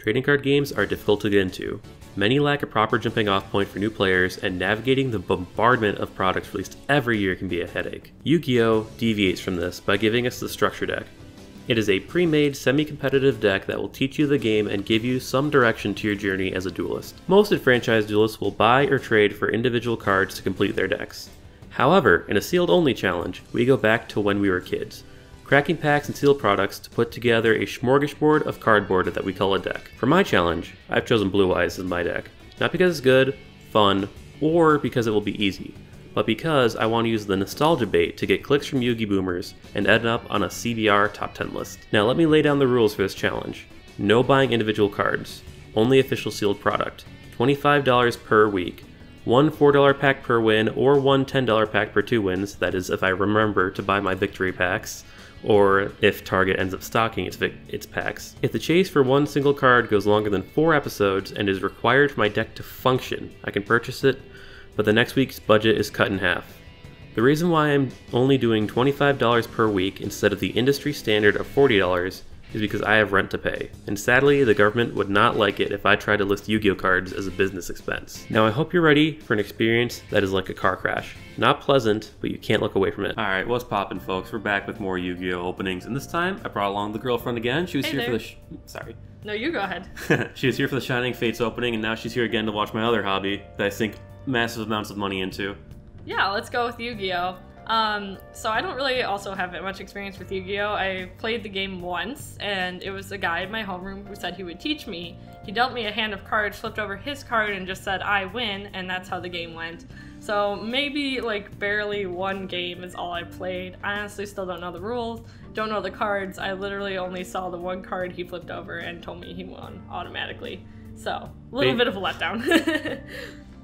Trading card games are difficult to get into. Many lack a proper jumping off point for new players, and navigating the bombardment of products released every year can be a headache. Yu-Gi-Oh! Deviates from this by giving us the structure deck. It is a pre-made, semi-competitive deck that will teach you the game and give you some direction to your journey as a duelist. Most enfranchised duelists will buy or trade for individual cards to complete their decks. However, in a sealed-only challenge, we go back to when we were kids, cracking packs and sealed products to put together a smorgasbord of cardboard that we call a deck. For my challenge, I've chosen Blue Eyes as my deck, not because it's good, fun, or because it will be easy, but because I want to use the nostalgia bait to get clicks from Yugi boomers and end up on a CBR top 10 list. Now let me lay down the rules for this challenge. No buying individual cards, only official sealed product, $25 per week, one $4 pack per win, or one $10 pack per 2 wins, that is if I remember to buy my victory packs, or if Target ends up stocking its packs. If the chase for one single card goes longer than 4 episodes and is required for my deck to function, I can purchase it, but the next week's budget is cut in half. The reason why I'm only doing $25 per week instead of the industry standard of $40 is because I have rent to pay, and sadly the government would not like it if I tried to list Yu-Gi-Oh cards as a business expense. Now I hope you're ready for an experience that is like a car crash. Not pleasant, but you can't look away from it. Alright, what's poppin' folks? We're back with more Yu-Gi-Oh openings, and this time I brought along the girlfriend again. She was here for the sorry. No, you go ahead. She was here for the Shining Fates opening, and now she's here again to watch my other hobby that I sink massive amounts of money into. Yeah, let's go with Yu-Gi-Oh! So I don't really also have much experience with Yu-Gi-Oh! I played the game once, and it was a guy in my homeroom who said he would teach me. He dealt me a hand of cards, flipped over his card, and just said, I win, and that's how the game went. So maybe, like, barely one game is all I played. I honestly still don't know the rules, don't know the cards. I literally only saw the one card he flipped over and told me he won automatically. So, a little bit of a letdown.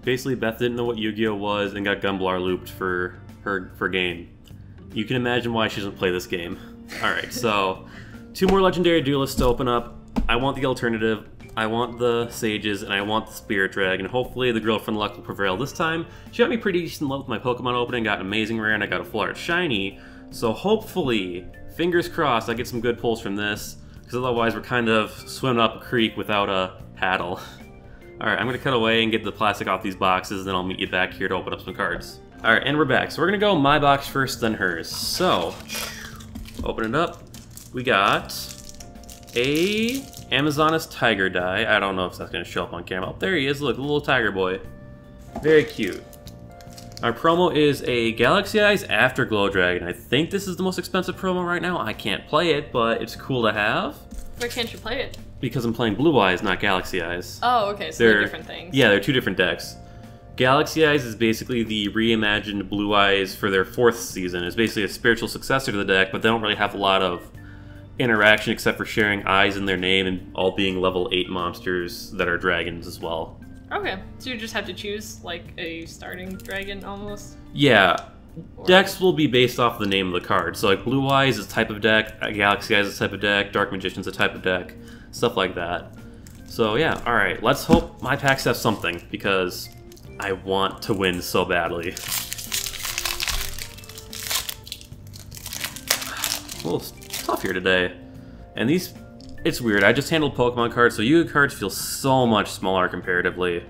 Basically, Beth didn't know what Yu-Gi-Oh! Was and got Gumblar looped for her game. You can imagine why she doesn't play this game. Alright, so 2 more Legendary Duelists to open up. I want the alternative, I want the Sages, and I want the Spirit Dragon. Hopefully the girlfriend luck will prevail this time. She got me pretty decent luck with my Pokemon opening, got an amazing rare, and I got a full art shiny. So hopefully, fingers crossed, I get some good pulls from this, because otherwise we're kind of swimming up a creek without a paddle. Alright, I'm going to cut away and get the plastic off these boxes, and then I'll meet you back here to open up some cards. Alright, and we're back. So we're going to go my box first, then hers. So, open it up. We got a Amazonas Tiger die. I don't know if that's going to show up on camera. Oh, there he is. Look, a little tiger boy. Very cute. Our promo is a Galaxy Eyes Afterglow Dragon. I think this is the most expensive promo right now. I can't play it, but it's cool to have. Why can't you play it? Because I'm playing Blue Eyes, not Galaxy Eyes. Oh, okay, so they're different things. Yeah, they're 2 different decks. Galaxy Eyes is basically the reimagined Blue Eyes for their 4th season. It's basically a spiritual successor to the deck, but they don't really have a lot of interaction except for sharing eyes in their name and all being level 8 monsters that are dragons as well. Okay, so you just have to choose like a starting dragon almost? Yeah. Decks will be based off the name of the card. So like Blue Eyes is a type of deck, Galaxy Eyes is a type of deck, Dark Magician's a type of deck, stuff like that. So yeah, alright, let's hope my packs have something, because I want to win so badly. A little tough here today. And these, it's weird, I just handled Pokemon cards, so Yu-Gi-Oh cards feel so much smaller comparatively.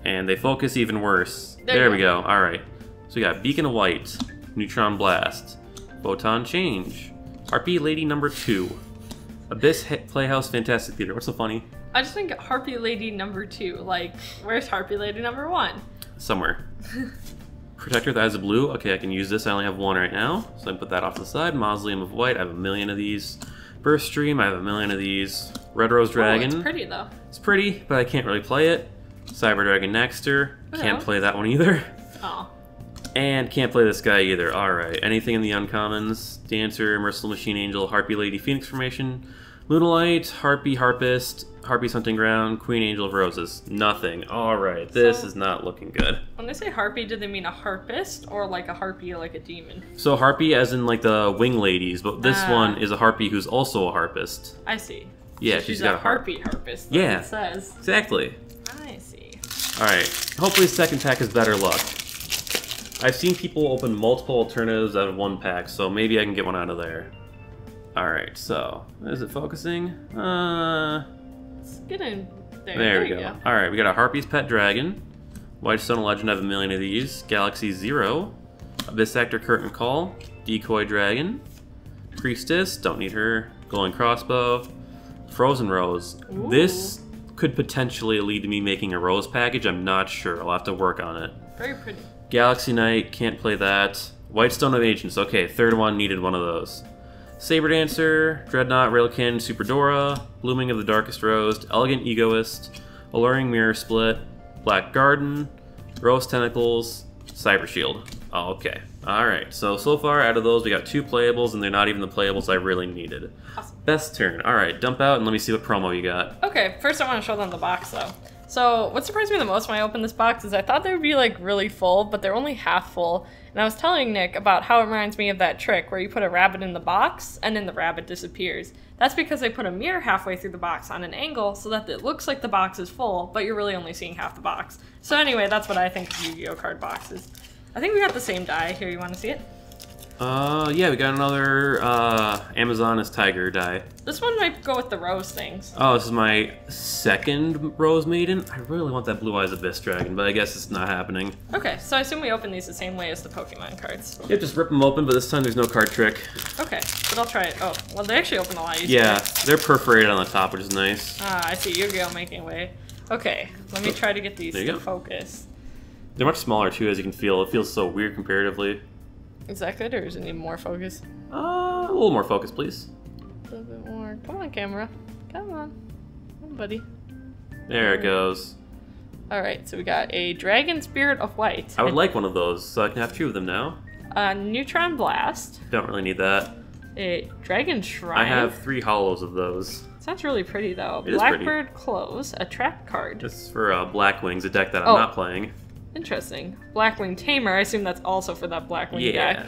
And they focus even worse. There we go, alright. So we got Beacon of White, Neutron Blast, Photon Change, Harpy Lady number 2, Abyss Playhouse Fantastic Theater. What's so funny? I just think Harpy Lady number 2. Like, where's Harpy Lady number 1? Somewhere. Protector with Eyes of Blue. Okay, I can use this. I only have 1 right now, so I can put that off to the side. Mausoleum of White. I have a million of these. Burst Stream. I have a million of these. Red Rose Dragon. Oh, it's pretty though. It's pretty, but I can't really play it. Cyber Dragon Nexter. Can't play that one either. Oh. And can't play this guy either. Alright, anything in the uncommons? Dancer, Merciful Machine Angel, Harpy Lady Phoenix Formation, Lunalite, Harpy Harpist, Harpy's Hunting Ground, Queen Angel of Roses. Nothing. Alright, this is not looking good. When they say harpy, do they mean a harpist or like a harpy like a demon? So harpy as in like the wing ladies, but this one is a harpy who's also a harpist. I see. Yeah, so she's got a harpy harpist. Yeah, it says. Exactly. I see. Alright, hopefully the second pack is better luck. I've seen people open multiple alternatives out of 1 pack, so maybe I can get one out of there. Alright, so, is it focusing? get in there. There we go. Alright, we got a Harpy's Pet Dragon. Whitestone Legend, I have a million of these. Galaxy Zero. Abyss Actor Curtain Call. Decoy Dragon. Priestess, don't need her. Glowing Crossbow. Frozen Rose. Ooh. This could potentially lead to me making a Rose package. I'm not sure. I'll have to work on it. Very pretty. Galaxy Knight, can't play that. Whitestone of Ancients. Okay, third one, needed one of those. Saber Dancer, Dreadnought, Railkin, Super Dora, Blooming of the Darkest Rose, Elegant Egoist, Alluring Mirror Split, Black Garden, Rose Tentacles, Cyber Shield. Oh, okay. Alright, so far out of those we got 2 playables and they're not even the playables I really needed. Awesome. Best turn. Alright, dump out and let me see what promo you got. Okay, first I want to show them the box though. So what surprised me the most when I opened this box is I thought they would be like really full, but they're only half full. And I was telling Nick about how it reminds me of that trick where you put a rabbit in the box and then the rabbit disappears. That's because they put a mirror halfway through the box on an angle so that it looks like the box is full, but you're really only seeing half the box. So anyway, that's what I think of Yu-Gi-Oh card boxes. I think we got the same die. Here, you want to see it? Yeah, we got another Amazon is Tiger die. This one might go with the rose things. Oh, this is my second Rose Maiden. I really want that Blue Eyes Abyss Dragon, but I guess it's not happening. Okay, so I assume we open these the same way as the Pokemon cards. Yeah, just rip them open, but this time there's no card trick. Okay, but I'll try it. Oh, well, they actually open a lot easier. Yeah, they're perforated on the top, which is nice. Ah, I see Yu-Gi-Oh making way. Okay, let me try to get these There you to go. focus. They're much smaller too, as you can feel. It feels so weird comparatively. Is that good, or does it need more focus? A little more focus, please. A little bit more. Come on, camera. Come on. Come on, buddy. There it goes. Alright, so we got a Dragon Spirit of White. I would like one of those, so I can have 2 of them now. A Neutron Blast. Don't really need that. A Dragon Shrine. I have 3 hollows of those. Sounds really pretty, though. It is pretty. Blackbird Close. A Trap card. This is for Black Wings, a deck that I'm Oh. not playing. Interesting. Blackwing Tamer. I assume that's also for that Blackwing Yeah. deck.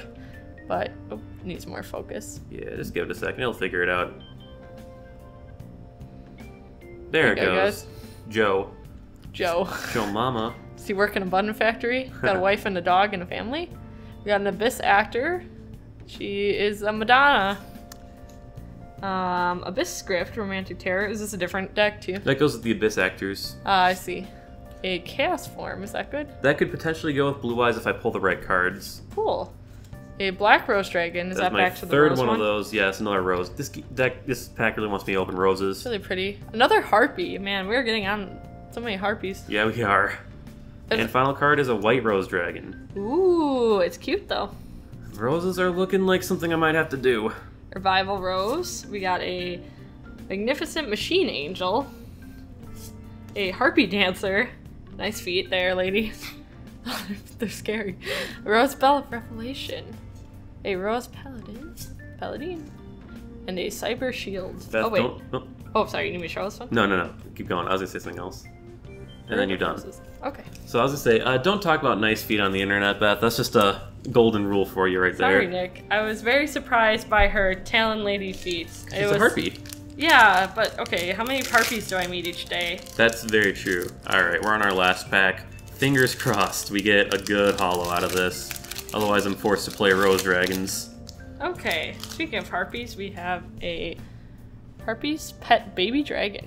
But, oh, needs more focus. Yeah, just give it a second. He'll figure it out. There it There you go, goes. guys. Joe. Joe. Joe Mama. Does he work in a button factory? Got a wife and a dog and a family? We got an Abyss Actor. She is a Madonna. Abyss Script, Romantic Terror. Is this a different deck too? That goes with the Abyss Actors. I see. A Chaos Form, is that good? That could potentially go with Blue Eyes if I pull the right cards. Cool. A Black Rose Dragon, is That's that my back to the third rose one one? of those. Yes, another rose. This pack really wants me to open roses. It's really pretty. Another Harpy. Man, we're getting on so many Harpies. Yeah, we are. And final card is a White Rose Dragon. Ooh, it's cute though. Roses are looking like something I might have to do. Revival Rose. We got a Magnificent Machine Angel. A Harpy Dancer. Nice feet there, lady. They're scary. A Rose Bell of Revelation. A Rose Paladin. And a Cyber Shield. Beth, oh, wait. don't- Oh, sorry, you need me to show this one? No. Keep going. I was gonna say something else. And then you're done. Okay. So I was gonna say, don't talk about nice feet on the internet, Beth. That's just a golden rule for you right Sorry, there. Nick. I was very surprised by her Talon Lady feet. It's a harpy. Yeah, but okay, how many Harpies do I meet each day? That's very true. Alright, we're on our last pack. Fingers crossed we get a good holo out of this. Otherwise I'm forced to play Rose Dragons. Okay, speaking of Harpies, we have a Harpy's Pet Baby Dragon.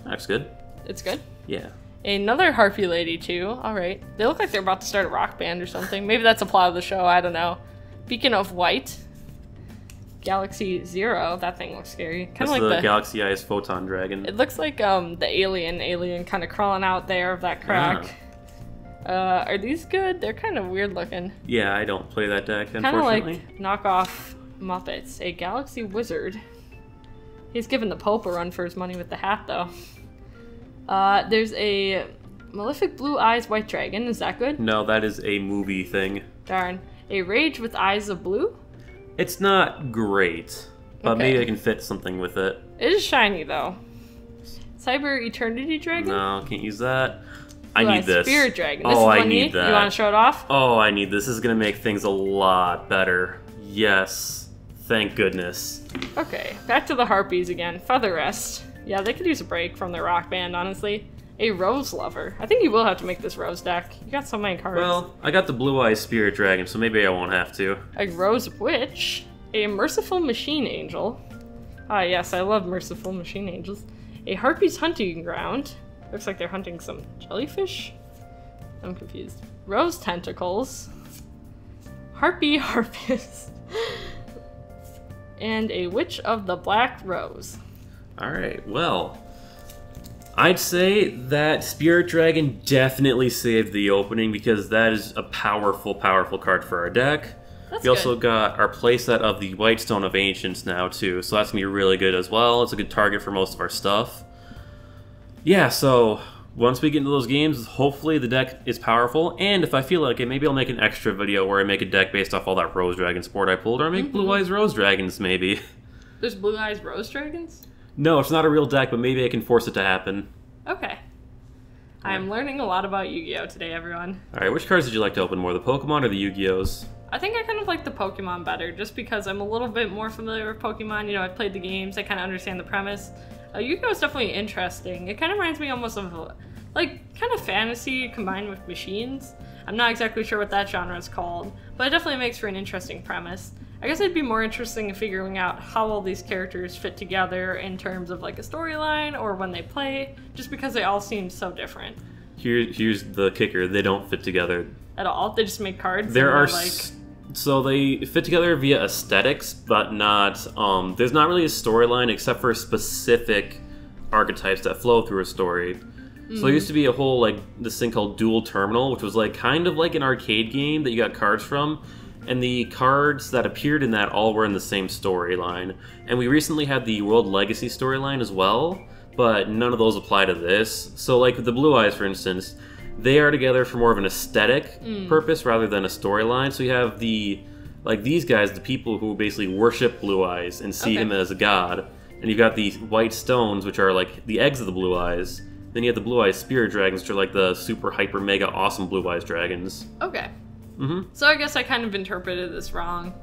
That's good. It's good. Yeah. Another Harpy lady, too. Alright. They look like they're about to start a rock band or something. Maybe that's a plot of the show, I don't know. Beacon of White. Galaxy Zero. That thing looks scary. Kind That's of like the Galaxy Eyes Photon Dragon. It looks like the alien kind of crawling out there of that crack. Are these good? They're kind of weird looking. Yeah, I don't play that deck, Kind of unfortunately. like knockoff Muppets. A Galaxy Wizard. He's giving the Pope a run for his money with the hat, though. There's a Malefic Blue Eyes White Dragon. Is that good? No, that is a movie thing. Darn. A Rage with Eyes of Blue? It's not great, but Okay. maybe I can fit something with it. It is shiny, though. Cyber Eternity Dragon? No, can't use that. I Blue need Eyes this. Spirit Dragon. This Oh, is I one you need that. You want to show it off? Oh, I need this. This is gonna make things a lot better. Yes. Thank goodness. Okay, back to the Harpies again. Feather Rest. Yeah, they could use a break from their rock band, honestly. A Rose Lover. I think you will have to make this Rose deck. You got so many cards. Well, I got the Blue Eyes Spirit Dragon, so maybe I won't have to. A Rose Witch. A Merciful Machine Angel. Ah, yes, I love Merciful Machine Angels. A Harpy's Hunting Ground. Looks like they're hunting some jellyfish. I'm confused. Rose Tentacles. Harpy Harpist. And a Witch of the Black Rose. Alright, well, I'd say that Spirit Dragon definitely saved the opening because that is a powerful, powerful card for our deck. That's we also got our playset of the White Stone of Ancients now too, so that's going to be really good as well. It's a good target for most of our stuff. Yeah, so once we get into those games, hopefully the deck is powerful, and if I feel like it, maybe I'll make an extra video where I make a deck based off all that Rose Dragon support I pulled, or I make Blue Eyes Rose Dragons maybe. There's Blue Eyes Rose Dragons? No, it's not a real deck, but maybe I can force it to happen. Okay. I'm learning a lot about Yu-Gi-Oh! Today, everyone. Alright, which cards did you like to open more, the Pokemon or the Yu-Gi-Ohs? I think I kind of like the Pokemon better, just because I'm a little bit more familiar with Pokemon. You know, I've played the games, I kind of understand the premise. Yu-Gi-Oh! Is definitely interesting. It kind of reminds me almost of, like, kind of fantasy combined with machines. I'm not exactly sure what that genre is called, but it definitely makes for an interesting premise. I guess it'd be more interesting in figuring out how all these characters fit together in terms of, like, a storyline or when they play, just because they all seem so different. Here's the kicker, they don't fit together. At all? They just make cards? There are, like... So they fit together via aesthetics, but not, there's not really a storyline except for specific archetypes that flow through a story. So there used to be a whole, like, this thing called Dual Terminal, which was, like, kind of like an arcade game that you got cards from, and the cards that appeared in that all were in the same storyline. And we recently had the World Legacy storyline as well, but none of those apply to this. So, like, the Blue Eyes, for instance, they are together for more of an aesthetic purpose rather than a storyline. So you have the, like, these guys, the people who basically worship Blue Eyes and see him as a god. And you've got these White Stones, which are, like, the eggs of the Blue Eyes. Then you have the Blue Eyes Spirit Dragons, which are, like, the super, hyper, mega awesome Blue Eyes Dragons. Okay. So I guess I kind of interpreted this wrong.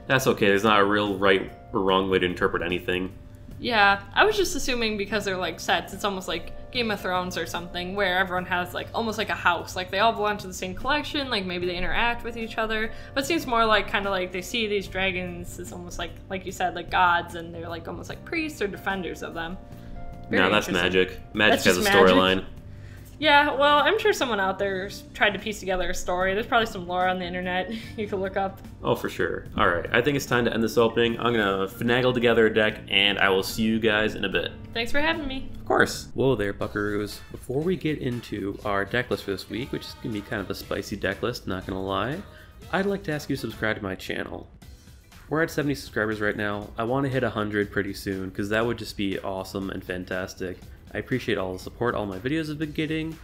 That's okay. There's not a real right or wrong way to interpret anything. Yeah, I was just assuming because they're like sets, it's almost like Game of Thrones or something, where everyone has like almost like a house. Like they all belong to the same collection, like maybe they interact with each other. But it seems more like kind of like they see these dragons as almost like you said, like gods, and they're like almost like priests or defenders of them. No, that's magic. Magic has a storyline. Yeah, well, I'm sure someone out there tried to piece together a story. There's probably some lore on the internet you could look up. Oh, for sure. Alright, I think it's time to end this opening. I'm gonna finagle together a deck, and I will see you guys in a bit. Thanks for having me. Of course. Whoa there, buckaroos. Before we get into our deck list for this week, which is gonna be kind of a spicy deck list, not gonna lie, I'd like to ask you to subscribe to my channel. We're at 70 subscribers right now. I want to hit 100 pretty soon, because that would just be awesome and fantastic. I appreciate all the support all my videos have been getting.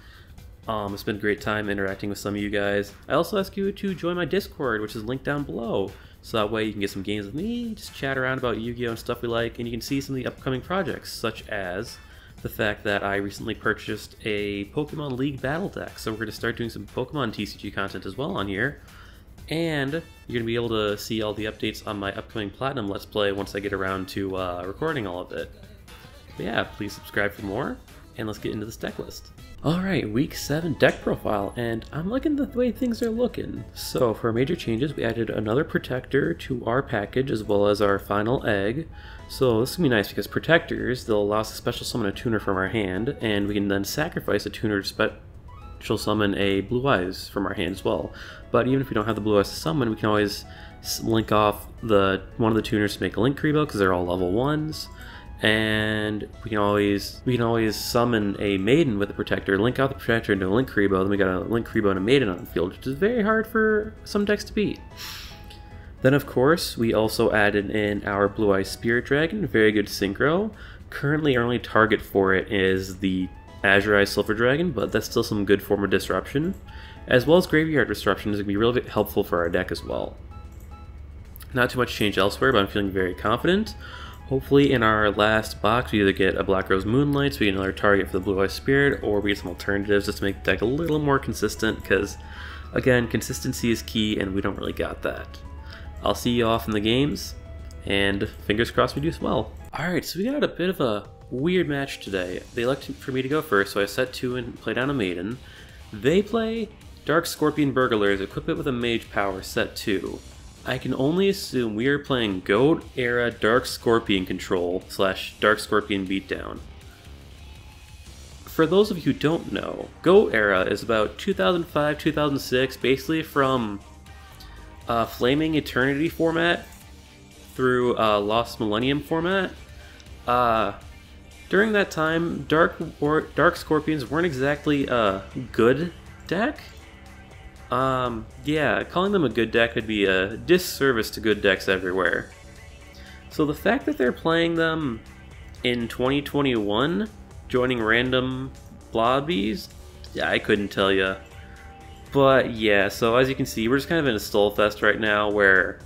It's been a great time interacting with some of you guys. I also ask you to join my Discord, which is linked down below. So that way you can get some games with me, just chat around about Yu-Gi-Oh! And stuff we like, and you can see some of the upcoming projects, such as the fact that I recently purchased a Pokemon League battle deck. So we're going to start doing some Pokemon TCG content as well on here. And you're going to be able to see all the updates on my upcoming Platinum Let's Play once I get around to recording all of it. But yeah, please subscribe for more, and let's get into this deck list. Alright, week 7 deck profile, and I'm liking the way things are looking. So for our major changes, we added another protector to our package as well as our final egg. So this is going to be nice because protectors, they'll allow us to special summon a tuner from our hand, and we can then sacrifice a tuner to special summon a Blue Eyes from our hand as well. But even if we don't have the Blue Eyes to summon, we can always link off one of the tuners to make a Linkuriboh because they're all level 1s. And we can always summon a Maiden with a Protector, link out the Protector into a Linkuriboh, then we got a Linkuriboh and a Maiden on the field, which is very hard for some decks to beat. Then of course, we also added in our Blue Eyes Spirit Dragon, very good synchro. Currently our only target for it is the Azure Eyes Silver Dragon, but that's still some good form of disruption. As well as Graveyard Disruption is going to be really helpful for our deck as well. Not too much change elsewhere, but I'm feeling very confident. Hopefully in our last box we either get a Black Rose Moonlight, so we get another target for the Blue Eyes Spirit, or we get some alternatives just to make the deck a little more consistent, because again, consistency is key and we don't really got that. I'll see you off in the games, and fingers crossed we do as well. Alright, so we got a bit of a weird match today. They elected for me to go first, so I set 2 and play down a Maiden. They play Dark Scorpion Burglars, equip it with a Mage Power, set 2. I can only assume we are playing Goat era Dark Scorpion control / Dark Scorpion beatdown. for those of you who don't know, Go era is about 2005, 2006, basically from Flaming Eternity format through Lost Millennium format. During that time, Dark Scorpions weren't exactly a good deck. Yeah, calling them a good deck would be a disservice to good decks everywhere. So the fact that they're playing them in 2021, joining random blobbies, yeah, I couldn't tell you. But yeah, so as you can see, we're just kind of in a stall fest right now where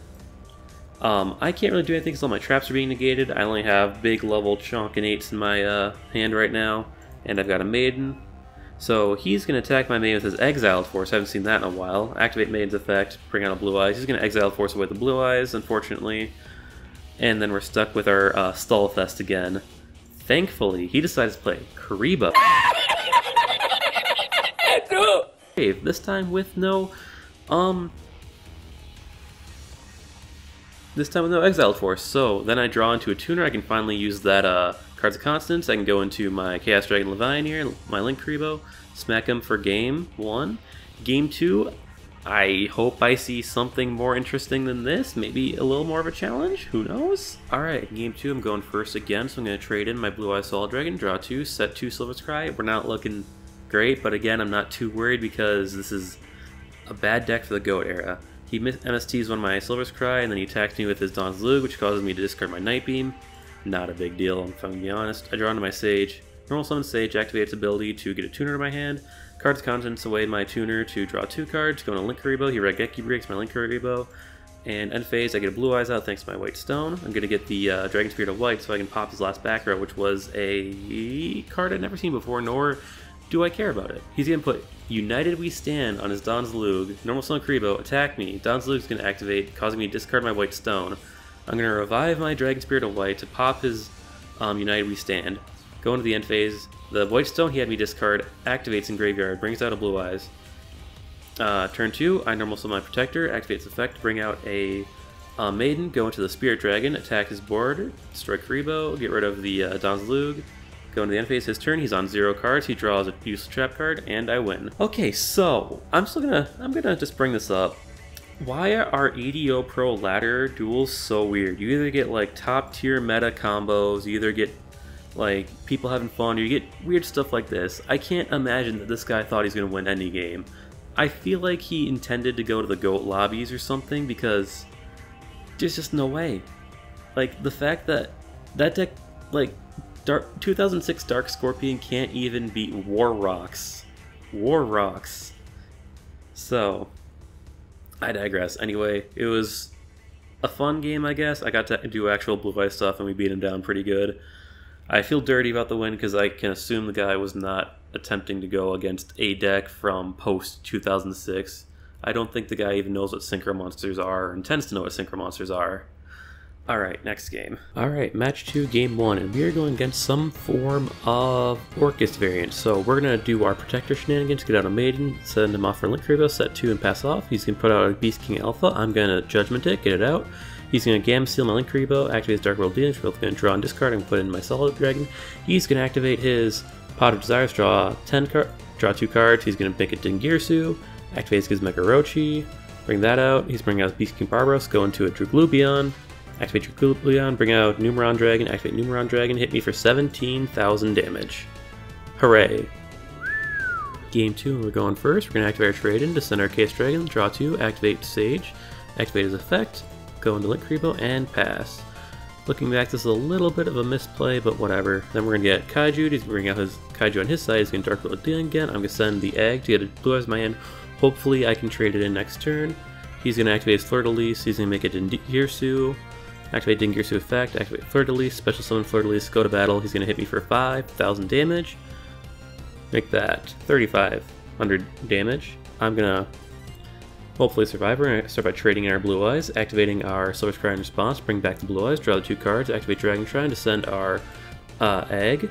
I can't really do anything because all my traps are being negated. I only have big level chonk and 8s in my hand right now, and I've got a Maiden. So he's going to attack my Maiden with his Exiled Force. I haven't seen that in a while. Activate Maiden's effect, bring out a Blue Eyes. He's going to Exiled Force away the Blue Eyes, unfortunately. And then we're stuck with our stall fest again. Thankfully, he decided to play Karibo. This time with no Exiled Force. So then I draw into a tuner. I can finally use that Cards of Constance. I can go into my Chaos Dragon Levian here, my Link Karibo, smack him for game 1. Game 2, I hope I see something more interesting than this. Maybe a little more of a challenge. Who knows? Alright, game 2, I'm going first again, so I'm going to trade in my Blue Eyes Solid Dragon, draw 2, set 2 Silver's Cry. We're not looking great, but again, I'm not too worried because this is a bad deck for the GOAT era. He MSTs one of my Silver's Cry, and then he attacks me with his Dawn's Lug, which causes me to discard my Night Beam. Not a big deal, if I'm going to be honest. I draw into my Sage. Normal Summon Sage activates ability to get a tuner to my hand. Cards Contents away my tuner to draw 2 cards. Go into Link Karibo. He Regeki breaks my Link Karibo. And end phase, I get a Blue Eyes out thanks to my White Stone. I'm going to get the Dragon Spirit of White so I can pop his last back row, which was a card I'd never seen before, nor do I care about it. He's going to put United We Stand on his Dawn's Lug. Normal Summon Karibo, attack me. Dawn's Lug is going to activate, causing me to discard my White Stone. I'm going to revive my Dragon Spirit of White to pop his United We Stand. Go into the end phase. The White Stone he had me discard activates in Graveyard, brings out a Blue Eyes. Turn 2, I normal summon my Protector, activates effect, bring out a Maiden, go into the Spirit Dragon, attack his board, destroy Karibo, get rid of the Dawn's Lug. Go into the end phase, his turn, he's on 0 cards, he draws a useless trap card, and I win. Okay, so, I'm gonna just bring this up. Why are EDO Pro ladder duels so weird? You either get like top tier meta combos, you either get like people having fun, or you get weird stuff like this. I can't imagine that this guy thought he's gonna win any game. I feel like he intended to go to the GOAT lobbies or something because there's just no way. Like the fact that that deck, like 2006 Dark Scorpion can't even beat War Rocks. War Rocks. So, I digress. Anyway, it was a fun game, I guess. I got to do actual Blue Eyes stuff and we beat him down pretty good. I feel dirty about the win because I can assume the guy was not attempting to go against a deck from post-2006. I don't think the guy even knows what Synchro Monsters are or intends to know what Synchro Monsters are. Alright, next game. Alright, match 2, game 1, and we are going against some form of Orcust variant. So we're going to do our Protector shenanigans, get out a Maiden, send him off for Link Karibo, set 2 and pass off. He's going to put out a Beast King Alpha. I'm going to Judgment it, get it out. He's going to Gam Seal my Link Karibo, activate his Dark World Dealings, we're going to draw and discard and put in my Solid Dragon. He's going to activate his Pot of Desires, draw 2 cards. He's going to make a Dingirsu, activate his Megorochi, bring that out. He's bringing out Beast King Barbaros, go into a Druglubion. Activate Druglubion, bring out Numeron Dragon, activate Numeron Dragon, hit me for 17,000 damage. Hooray. Game 2, we're going first. We're going to activate our trade-in to send our Chaos Dragon, draw 2, activate Sage, activate his effect, go into Link Karibo, and pass. Looking back, this is a little bit of a misplay, but whatever. Then we're going to get Kaiju, he's going to bring out his Kaiju on his side, he's going to Dark World Dealing again. I'm going to send the Egg to get a Blue Eyes in my hand. Hopefully I can trade it in next turn. He's going to activate his Fleur-de-Lis, he's going to make it Dingirsu. Activate Dingirsu effect, activate Fleur-de-Lis, special summon Fleur-de-Lis, go to battle. He's going to hit me for 5,000 damage. Make that 3,500 damage. I'm going to hopefully survive. We're going to start by trading in our Blue Eyes, activating our Silver's Cry in response, bring back the Blue Eyes, draw the 2 cards, activate Dragon Shrine to send our Egg,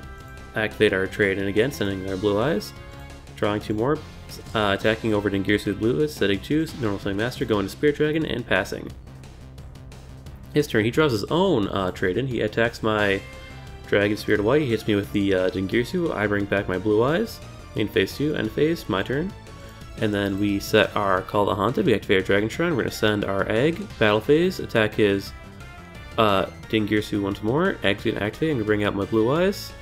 activate our trade in again, sending our Blue Eyes, drawing 2 more, attacking over Dingirsu with Blue Eyes, setting 2, normal Slaying Master, going to Spirit Dragon, and passing. His turn, he draws his own trade-in. He attacks my Dragon Spirit White, he hits me with the Jingirsu. I bring back my Blue Eyes. Main phase 2, end phase, my turn. And then we set our Call the Haunted, we activate our Dragon Shrine, we're going to send our Egg, battle phase, attack his Jingirsu once more, activate, I'm going to bring out my Blue Eyes.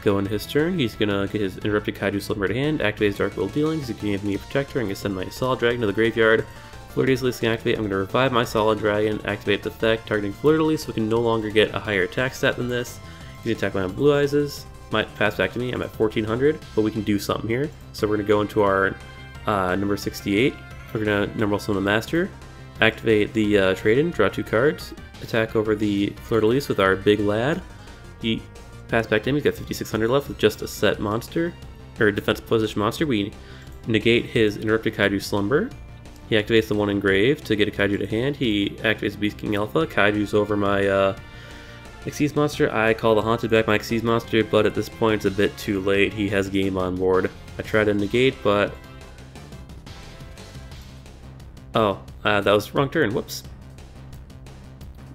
Go into his turn, he's going to get his Interrupted Kaiju Slumber to hand, activate his Dark Will Dealings, he's going to give me a Protector, I'm going to send my Solid Dragon to the graveyard. Fleur-de-Lis can activate, I'm going to revive my Solid Dragon, activate its effect, targeting Fleur-de-Lis, so we can no longer get a higher attack stat than this. He's going to attack my Blue Eyes, might pass back to me, I'm at 1400, but we can do something here. So we're going to go into our number 68, we're going to number summon the Master, activate the trade-in, draw 2 cards, attack over the Fleur-de-Lis with our big lad. He passed back to him, he's got 5600 left with just a set monster, or defense position monster. We negate his Interrupted Kaiju Slumber. He activates the one engraved to get a Kaiju to hand. He activates Beast King Alpha, Kaiju's over my Xyz monster. I call the Haunted back my Xyz monster, but at this point it's a bit too late. He has game on board. I try to negate, but... Oh, that was the wrong turn. Whoops.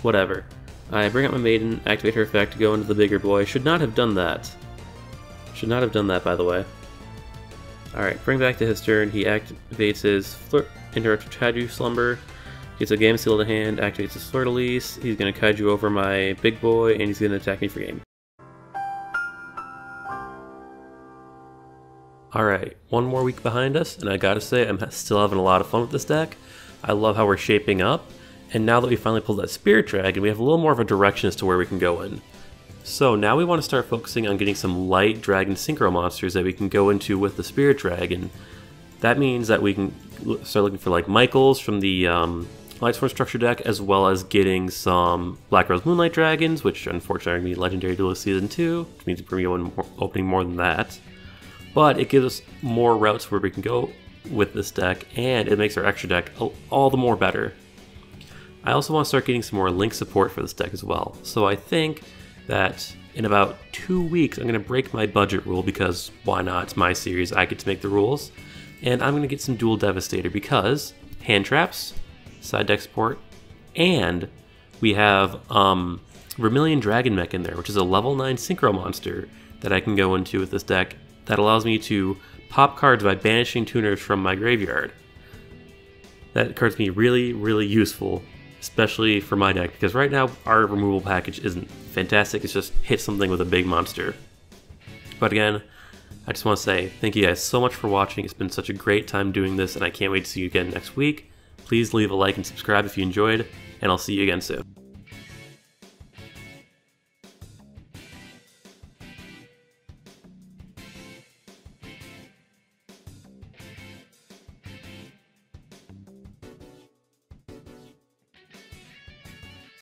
Whatever. I bring up my Maiden, activate her effect, go into the bigger boy. Should not have done that. Should not have done that, by the way. Alright, bring back to his turn. He activates his Interrupted Kaiju Slumber, gets a Game Seal to hand, activates his Fleur-de-Lis. He's going to Kaiju over my big boy, and he's going to attack me for game. Alright, one more week behind us, and I gotta say, I'm still having a lot of fun with this deck. I love how we're shaping up, and now that we finally pulled that Spirit Dragon, we have a little more of a direction as to where we can go in. So now we want to start focusing on getting some light Dragon Synchro monsters that we can go into with the Spirit Dragon. That means that we can start looking for like Michaels from the Lightsworn Structure deck, as well as getting some Black Rose Moonlight Dragons, which unfortunately are going to be Legendary Duelist Season 2, which means we're going to be opening more than that. But it gives us more routes where we can go with this deck, and it makes our extra deck all the more better. I also want to start getting some more link support for this deck as well. So I think that in about 2 weeks, I'm going to break my budget rule, because why not? It's my series, I get to make the rules. And I'm going to get some Dual Devastator because hand traps, side deck support, and we have Vermilion Dragon Mech in there, which is a level 9 Synchro monster that I can go into with this deck that allows me to pop cards by banishing tuners from my graveyard. That card's going to be really, really useful, especially for my deck, because right now our removal package isn't fantastic, it's just hit something with a big monster. But again, I just want to say thank you guys so much for watching. It's been such a great time doing this, and I can't wait to see you again next week. Please leave a like and subscribe if you enjoyed, and I'll see you again soon.